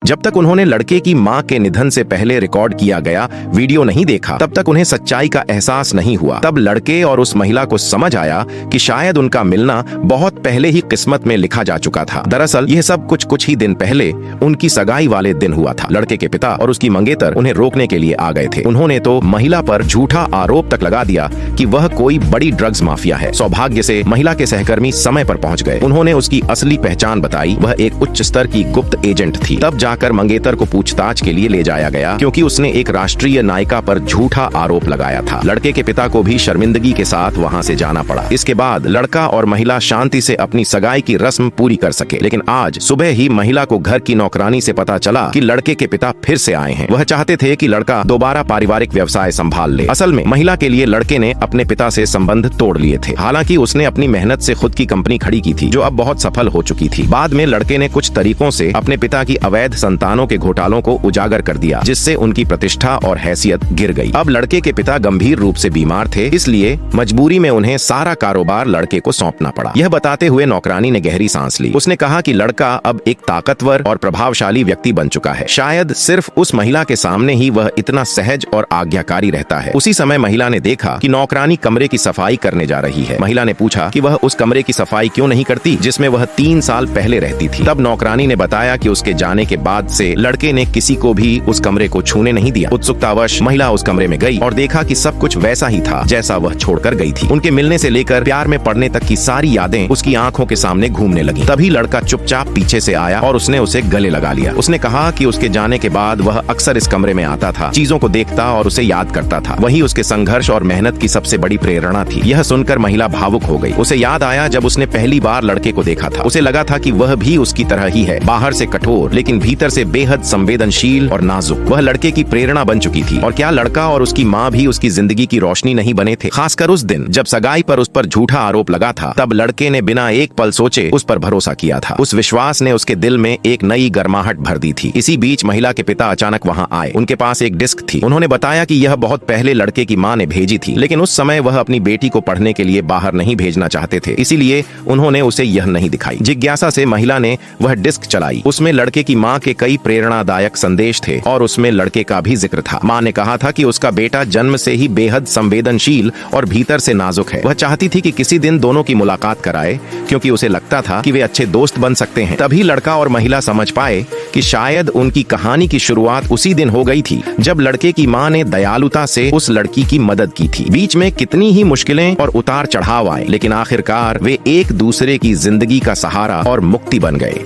जब तक उन्होंने लड़के की मां के निधन से पहले रिकॉर्ड किया गया वीडियो नहीं देखा, तब तक उन्हें सच्चाई का एहसास नहीं हुआ। तब लड़के और उस महिला को समझ आया कि शायद उनका मिलना बहुत पहले ही किस्मत में लिखा जा चुका था। दरअसल यह सब कुछ ही दिन पहले उनकी सगाई वाले दिन हुआ था। लड़के के पिता और उसकी मंगेतर उन्हें रोकने के लिए आ गए थे। उन्होंने तो महिला पर झूठा आरोप तक लगा दिया कि वह कोई बड़ी ड्रग्स माफिया है। सौभाग्य से महिला के सहकर्मी समय पर पहुंच गए। उन्होंने उसकी असली पहचान बताई, वह एक उच्च स्तर की गुप्त एजेंट थी। तब जाकर मंगेतर को पूछताछ के लिए ले जाया गया, क्योंकि उसने एक राष्ट्रीय नायिका पर झूठा आरोप लगाया था। लड़के के पिता को भी शर्मिंदगी के साथ वहां से जाना पड़ा। इसके बाद लड़का और महिला शांति से अपनी सगाई की रस्म पूरी कर सके। लेकिन आज सुबह ही महिला को घर की नौकरानी से पता चला कि लड़के के पिता फिर से आए हैं। वह चाहते थे कि लड़का दोबारा पारिवारिक व्यवसाय संभाल ले। असल में महिला के लिए लड़के ने अपने पिता से संबंध तोड़ लिए थे। हालांकि उसने अपनी मेहनत से खुद की कंपनी खड़ी की थी, जो अब बहुत सफल हो चुकी थी। बाद में लड़के ने कुछ तरीकों से अपने पिता की अवैध संतानों के घोटालों को उजागर कर दिया, जिससे उनकी प्रतिष्ठा और हैसियत गिर गई। अब लड़के के पिता गंभीर रूप से बीमार थे, इसलिए मजबूरी में उन्हें सारा कारोबार लड़के को सौंपना पड़ा। यह बताते हुए नौकरानी ने गहरी सांस ली। उसने कहा कि लड़का अब एक ताकतवर और प्रभावशाली व्यक्ति बन चुका है। शायद सिर्फ उस महिला के सामने ही वह इतना सहज और आज्ञाकारी रहता है। उसी समय महिला ने देखा कि नौकरानी कमरे की सफाई करने जा रही है। महिला ने पूछा कि वह उस कमरे की सफाई क्यों नहीं करती जिसमें वह 3 साल पहले रहती थी। तब नौकरानी ने बताया कि उसके जाने के बाद से लड़के ने किसी को भी उस कमरे को छूने नहीं दिया। उत्सुकतावश महिला उस कमरे में गई और देखा कि सब कुछ वैसा ही था जैसा वह छोड़कर गई थी। उनके मिलने से लेकर प्यार में पड़ने तक की सारी यादें उसकी आंखों के सामने घूमने लगी। तभी लड़का चुपचाप पीछे से आया और उसने उसे गले लगा लिया। उसने कहा कि उसके जाने के बाद वह अक्सर इस कमरे में आता था, चीजों को देखता और उसे याद करता था। वही उसके संघर्ष और मेहनत की सबसे बड़ी प्रेरणा थी। यह सुनकर महिला भावुक हो गई। उसे याद आया जब उसने पहली बार लड़के को देखा था। उसे लगा था कि वह भी उसकी तरह ही है, बाहर से कठोर लेकिन भीतर से बेहद संवेदनशील और नाजुक। वह लड़के की प्रेरणा बन चुकी थी। और क्या लड़का और उसकी माँ भी उसकी जिंदगी की रोशनी नहीं बने थे? खासकर उस दिन जब सगाई पर उस पर झूठा आरोप लगा था, तब लड़के ने बिना एक पल सोचे उस पर भरोसा किया था। उस विश्वास ने उसके दिल में एक नई गर्माहट भर दी थी। इसी बीच महिला के पिता अचानक वहां आए। उनके पास एक डिस्क थी। उन्होंने बताया कि यह बहुत पहले लड़के की मां ने भेजी थी, लेकिन उस समय वह अपनी बेटी को पढ़ने के लिए बाहर नहीं भेजना चाहते थे, इसीलिए उन्होंने उसे यह नहीं दिखाई। जिज्ञासा से महिला ने वह डिस्क चलाई। उसमें लड़के की मां के कई प्रेरणादायक संदेश थे और उसमें लड़के का भी जिक्र था। मां ने कहा था कि उसका बेटा जन्म से ही बेहद संवेदनशील और भीतर से नाजुक है। वह चाहती थी कि किसी दिन दोनों की मुलाकात कराए, क्योंकि उसे लगता था कि वे अच्छे दोस्त बन सकते हैं। तभी लड़का और महिला समझ पाए कि शायद उनकी कहानी की शुरुआत उसी दिन हो गई थी जब लड़के की मां ने दयालुता से उस लड़की की मदद की थी। बीच में कितनी ही मुश्किलें और उतार चढ़ाव आए, लेकिन आखिरकार वे एक दूसरे की जिंदगी का सहारा और मुक्ति बन गए।